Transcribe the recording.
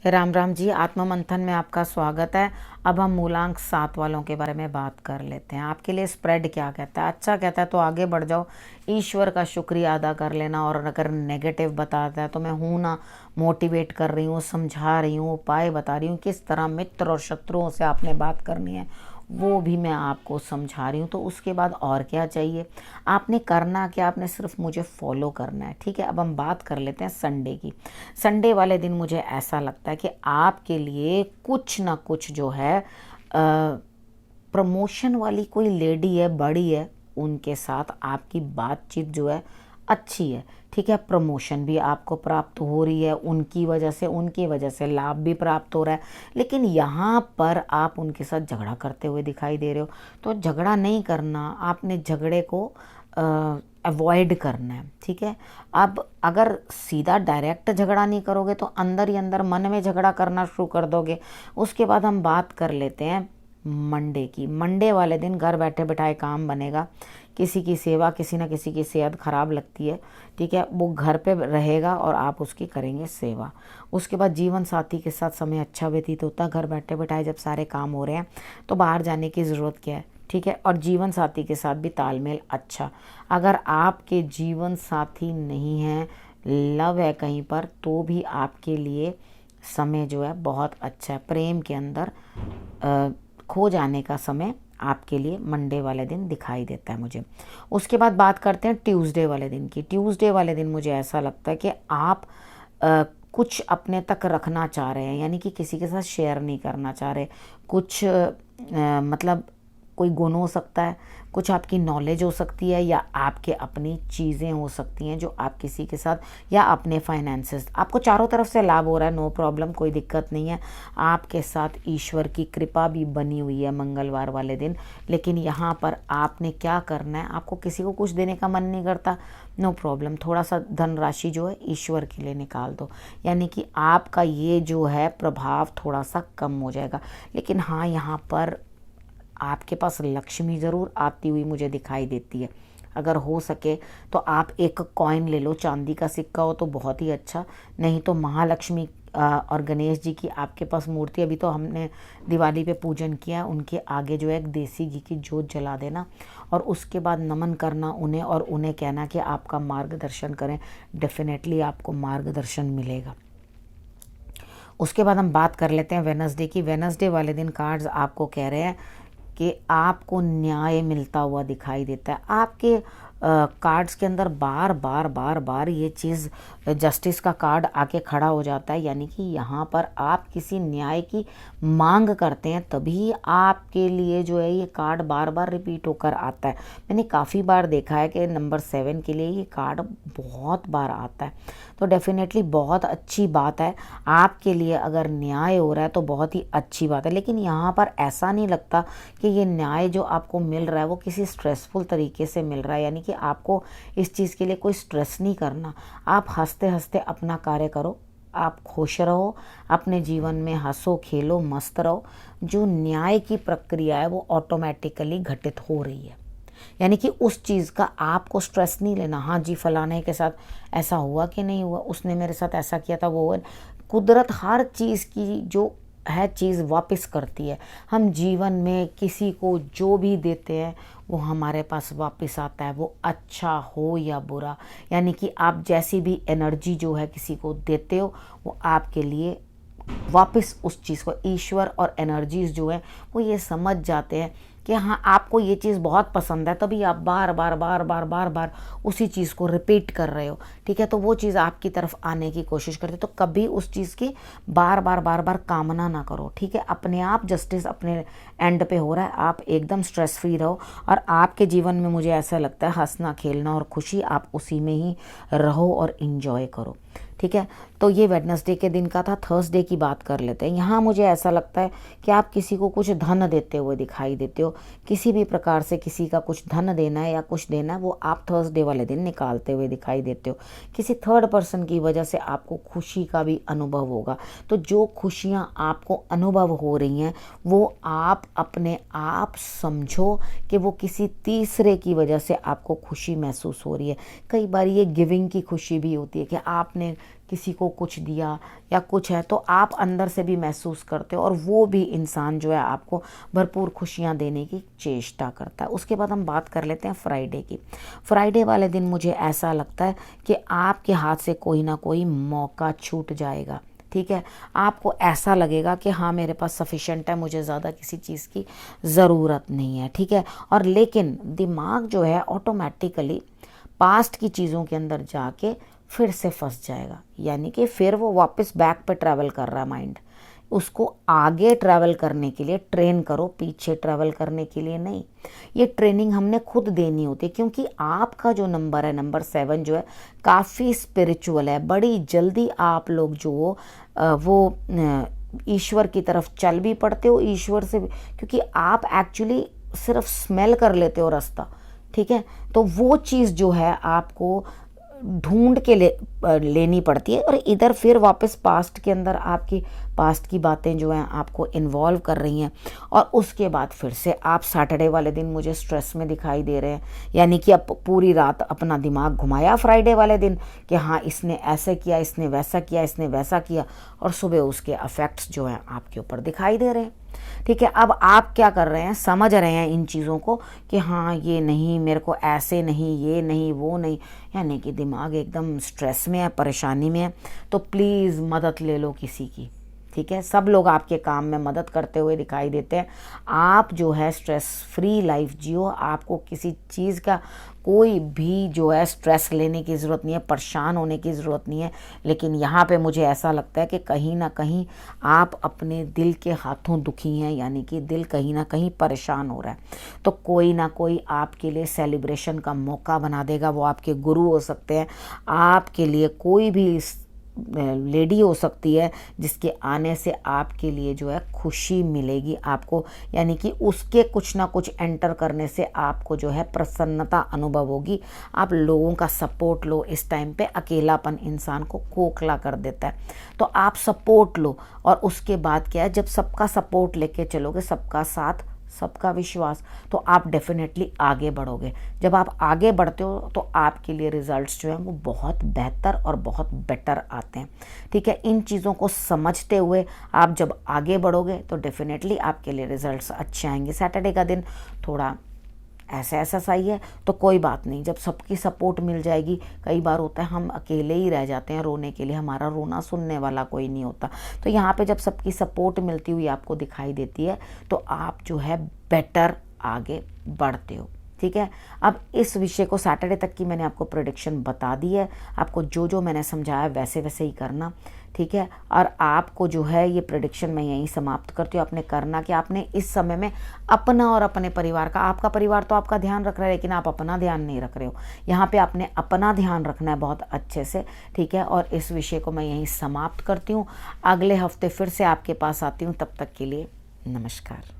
राम राम जी। आत्म मंथन में आपका स्वागत है। अब हम मूलांक 7 वालों के बारे में बात कर लेते हैं। आपके लिए स्प्रेड क्या कहता है? अच्छा कहता है तो आगे बढ़ जाओ, ईश्वर का शुक्रिया अदा कर लेना। और अगर नेगेटिव बताता है तो मैं हूँ ना, मोटिवेट कर रही हूँ, समझा रही हूँ, उपाय बता रही हूँ, किस तरह मित्र और शत्रुओं से आपने बात करनी है वो भी मैं आपको समझा रही हूँ। तो उसके बाद और क्या चाहिए? आपने करना क्या, आपने सिर्फ मुझे फॉलो करना है। ठीक है, अब हम बात कर लेते हैं संडे की। संडे वाले दिन मुझे ऐसा लगता है कि आपके लिए कुछ ना कुछ जो है प्रमोशन वाली कोई लेडी है, बड़ी है, उनके साथ आपकी बातचीत जो है अच्छी है। ठीक है, प्रमोशन भी आपको प्राप्त हो रही है उनकी वजह से लाभ भी प्राप्त हो रहा है। लेकिन यहाँ पर आप उनके साथ झगड़ा करते हुए दिखाई दे रहे हो। तो झगड़ा नहीं करना, आपने झगड़े को अवॉइड करना है। ठीक है, अब अगर सीधा डायरेक्ट झगड़ा नहीं करोगे तो अंदर ही अंदर मन में झगड़ा करना शुरू कर दोगे। उसके बाद हम बात कर लेते हैं मंडे की। मंडे वाले दिन घर बैठे बैठाए काम बनेगा। किसी की सेवा, किसी न किसी की सेहत खराब लगती है, ठीक है, वो घर पे रहेगा और आप उसकी करेंगे सेवा। उसके बाद जीवन साथी के साथ समय अच्छा व्यतीत होता है। घर बैठे बैठाए जब सारे काम हो रहे हैं तो बाहर जाने की ज़रूरत क्या है? ठीक है, और जीवन साथी के साथ भी तालमेल अच्छा। अगर आपके जीवन साथी नहीं है, लव है कहीं पर, तो भी आपके लिए समय जो है बहुत अच्छा है। प्रेम के अंदर खो जाने का समय आपके लिए मंडे वाले दिन दिखाई देता है मुझे। उसके बाद बात करते हैं ट्यूसडे वाले दिन की। ट्यूसडे वाले दिन मुझे ऐसा लगता है कि आप कुछ अपने तक रखना चाह रहे हैं, यानी कि किसी के साथ शेयर नहीं करना चाह रहे। कुछ मतलब कोई गुण हो सकता है, कुछ आपकी नॉलेज हो सकती है, या आपके अपनी चीज़ें हो सकती हैं जो आप किसी के साथ, या अपने फाइनेंसेस। आपको चारों तरफ से लाभ हो रहा है, नो प्रॉब्लम, कोई दिक्कत नहीं है। आपके साथ ईश्वर की कृपा भी बनी हुई है मंगलवार वाले दिन। लेकिन यहाँ पर आपने क्या करना है, आपको किसी को कुछ देने का मन नहीं करता, नो प्रॉब्लम, थोड़ा सा धनराशि जो है ईश्वर के लिए निकाल दो। यानी कि आपका ये जो है प्रभाव थोड़ा सा कम हो जाएगा। लेकिन हाँ, यहाँ पर आपके पास लक्ष्मी ज़रूर आती हुई मुझे दिखाई देती है। अगर हो सके तो आप एक कॉइन ले लो, चांदी का सिक्का हो तो बहुत ही अच्छा। नहीं तो महालक्ष्मी और गणेश जी की आपके पास मूर्ति, अभी तो हमने दिवाली पे पूजन किया, उनके आगे जो है एक देसी घी की जोत जला देना और उसके बाद नमन करना उन्हें, और उन्हें कहना कि आपका मार्गदर्शन करें। डेफिनेटली आपको मार्गदर्शन मिलेगा। उसके बाद हम बात कर लेते हैं वेनसडे की। वेनसडे वाले दिन कार्ड्स आपको कह रहे हैं कि आपको न्याय मिलता हुआ दिखाई देता है। आपके कार्ड्स के अंदर बार बार बार बार ये चीज़, जस्टिस का कार्ड आके खड़ा हो जाता है। यानी कि यहाँ पर आप किसी न्याय की मांग करते हैं, तभी आपके लिए जो है ये कार्ड बार बार रिपीट होकर आता है। मैंने काफ़ी बार देखा है कि नंबर 7 के लिए ये कार्ड बहुत बार आता है। तो डेफिनेटली बहुत अच्छी बात है आपके लिए। अगर न्याय हो रहा है तो बहुत ही अच्छी बात है। लेकिन यहाँ पर ऐसा नहीं लगता कि ये न्याय जो आपको मिल रहा है वो किसी स्ट्रेसफुल तरीके से मिल रहा है। यानी कि आपको इस चीज़ के लिए कोई स्ट्रेस नहीं करना। आप हंसते हंसते अपना कार्य करो, आप खुश रहो, अपने जीवन में हंसो खेलो मस्त रहो। जो न्याय की प्रक्रिया है वो ऑटोमेटिकली घटित हो रही है। यानी कि उस चीज़ का आपको स्ट्रेस नहीं लेना। हाँ जी, फलाने के साथ ऐसा हुआ कि नहीं हुआ, उसने मेरे साथ ऐसा किया था, वो हुआ। कुदरत हर चीज़ की जो है चीज़ वापस करती है। हम जीवन में किसी को जो भी देते हैं वो हमारे पास वापस आता है, वो अच्छा हो या बुरा। यानी कि आप जैसी भी एनर्जी जो है किसी को देते हो वो आपके लिए वापस उस चीज़ को, ईश्वर और एनर्जीज जो है वो ये समझ जाते हैं कि हाँ आपको ये चीज़ बहुत पसंद है, तभी आप बार बार बार बार बार बार उसी चीज़ को रिपीट कर रहे हो। ठीक है, तो वो चीज़ आपकी तरफ आने की कोशिश करते, तो कभी उस चीज़ की बार बार बार बार कामना ना करो। ठीक है, अपने आप जस्टिस अपने एंड पे हो रहा है, आप एकदम स्ट्रेस फ्री रहो। और आपके जीवन में मुझे ऐसा लगता है हंसना खेलना और खुशी, आप उसी में ही रहो और इन्जॉय करो। ठीक है, तो ये वेडनेसडे के दिन का था। थर्सडे की बात कर लेते हैं। यहाँ मुझे ऐसा लगता है कि आप किसी को कुछ धन देते हुए दिखाई देते हो। किसी भी प्रकार से किसी का कुछ धन देना है या कुछ देना है, वो आप थर्सडे वाले दिन निकालते हुए दिखाई देते हो। किसी थर्ड पर्सन की वजह से आपको खुशी का भी अनुभव होगा। तो जो खुशियाँ आपको अनुभव हो रही हैं वो आप अपने आप समझो कि वो किसी तीसरे की वजह से आपको खुशी महसूस हो रही है। कई बार ये गिविंग की खुशी भी होती है कि आपने किसी को कुछ दिया या कुछ है, तो आप अंदर से भी महसूस करते हो और वो भी इंसान जो है आपको भरपूर खुशियाँ देने की चेष्टा करता है। उसके बाद हम बात कर लेते हैं फ्राइडे की। फ्राइडे वाले दिन मुझे ऐसा लगता है कि आपके हाथ से कोई ना कोई मौका छूट जाएगा, ठीक है। आपको ऐसा लगेगा कि हाँ मेरे पास सफिशेंट है, मुझे ज़्यादा किसी चीज़ की ज़रूरत नहीं है, ठीक है। और लेकिन दिमाग जो है ऑटोमेटिकली पास्ट की चीज़ों के अंदर जाके फिर से फंस जाएगा, यानी कि फिर वो वापस बैक पे ट्रैवल कर रहा है माइंड। उसको आगे ट्रैवल करने के लिए ट्रेन करो, पीछे ट्रैवल करने के लिए नहीं। ये ट्रेनिंग हमने खुद देनी होती है, क्योंकि आपका जो नंबर है, नंबर 7 जो है, काफ़ी स्पिरिचुअल है। बड़ी जल्दी आप लोग जो ईश्वर की तरफ चल भी पड़ते हो, ईश्वर से क्योंकि आप एक्चुअली सिर्फ स्मेल कर लेते हो रास्ता, ठीक है। तो वो चीज़ जो है आपको ढूंढ के लेनी पड़ती है, और इधर फिर वापस पास्ट के अंदर आपकी पास्ट की बातें जो हैं आपको इन्वॉल्व कर रही हैं। और उसके बाद फिर से आप सैटरडे वाले दिन मुझे स्ट्रेस में दिखाई दे रहे हैं, यानी कि अब पूरी रात अपना दिमाग घुमाया फ्राइडे वाले दिन कि हाँ इसने ऐसे किया, इसने वैसा किया, इसने वैसा किया, और सुबह उसके अफेक्ट्स जो हैं आपके ऊपर दिखाई दे रहे हैं, ठीक है। अब आप क्या कर रहे हैं, समझ रहे हैं इन चीज़ों को कि हाँ ये नहीं, मेरे को ऐसे नहीं, ये नहीं, वो नहीं, यानी कि दिमाग एकदम स्ट्रेस में है, परेशानी में है। तो प्लीज़ मदद ले लो किसी की, ठीक है। सब लोग आपके काम में मदद करते हुए दिखाई देते हैं। आप जो है स्ट्रेस फ्री लाइफ जियो, आपको किसी चीज़ का कोई भी जो है स्ट्रेस लेने की ज़रूरत नहीं है, परेशान होने की ज़रूरत नहीं है। लेकिन यहाँ पे मुझे ऐसा लगता है कि कहीं ना कहीं आप अपने दिल के हाथों दुखी हैं, यानी कि दिल कहीं ना कहीं परेशान हो रहा है। तो कोई ना कोई आपके लिए सेलिब्रेशन का मौका बना देगा। वो आपके गुरु हो सकते हैं, आपके लिए कोई भी लेडी हो सकती है, जिसके आने से आपके लिए जो है खुशी मिलेगी आपको, यानी कि उसके कुछ ना कुछ एंटर करने से आपको जो है प्रसन्नता अनुभव होगी। आप लोगों का सपोर्ट लो। इस टाइम पे अकेलापन इंसान को खोखला कर देता है, तो आप सपोर्ट लो। और उसके बाद क्या है, जब सबका सपोर्ट लेके चलोगे, सबका साथ, सबका विश्वास, तो आप डेफिनेटली आगे बढ़ोगे। जब आप आगे बढ़ते हो तो आपके लिए रिजल्ट्स जो हैं वो बहुत बेहतर और बहुत बेटर आते हैं, ठीक है। इन चीज़ों को समझते हुए आप जब आगे बढ़ोगे तो डेफिनेटली आपके लिए रिजल्ट्स अच्छे आएंगे। सैटरडे का दिन थोड़ा ऐसा सही है, तो कोई बात नहीं, जब सबकी सपोर्ट मिल जाएगी। कई बार होता है हम अकेले ही रह जाते हैं रोने के लिए, हमारा रोना सुनने वाला कोई नहीं होता। तो यहाँ पे जब सबकी सपोर्ट मिलती हुई आपको दिखाई देती है तो आप जो है बेटर आगे बढ़ते हो, ठीक है। अब इस विषय को सैटरडे तक की मैंने आपको प्रेडिक्शन बता दी है। आपको जो जो मैंने समझाया वैसे वैसे ही करना, ठीक है। और आपको जो है ये प्रेडिक्शन मैं यहीं समाप्त करती हूँ। आपने करना कि आपने इस समय में अपना और अपने परिवार का, आपका परिवार तो आपका ध्यान रख रहा है लेकिन आप अपना ध्यान नहीं रख रहे हो। यहाँ पे आपने अपना ध्यान रखना है बहुत अच्छे से, ठीक है। और इस विषय को मैं यहीं समाप्त करती हूँ। अगले हफ्ते फिर से आपके पास आती हूँ, तब तक के लिए नमस्कार।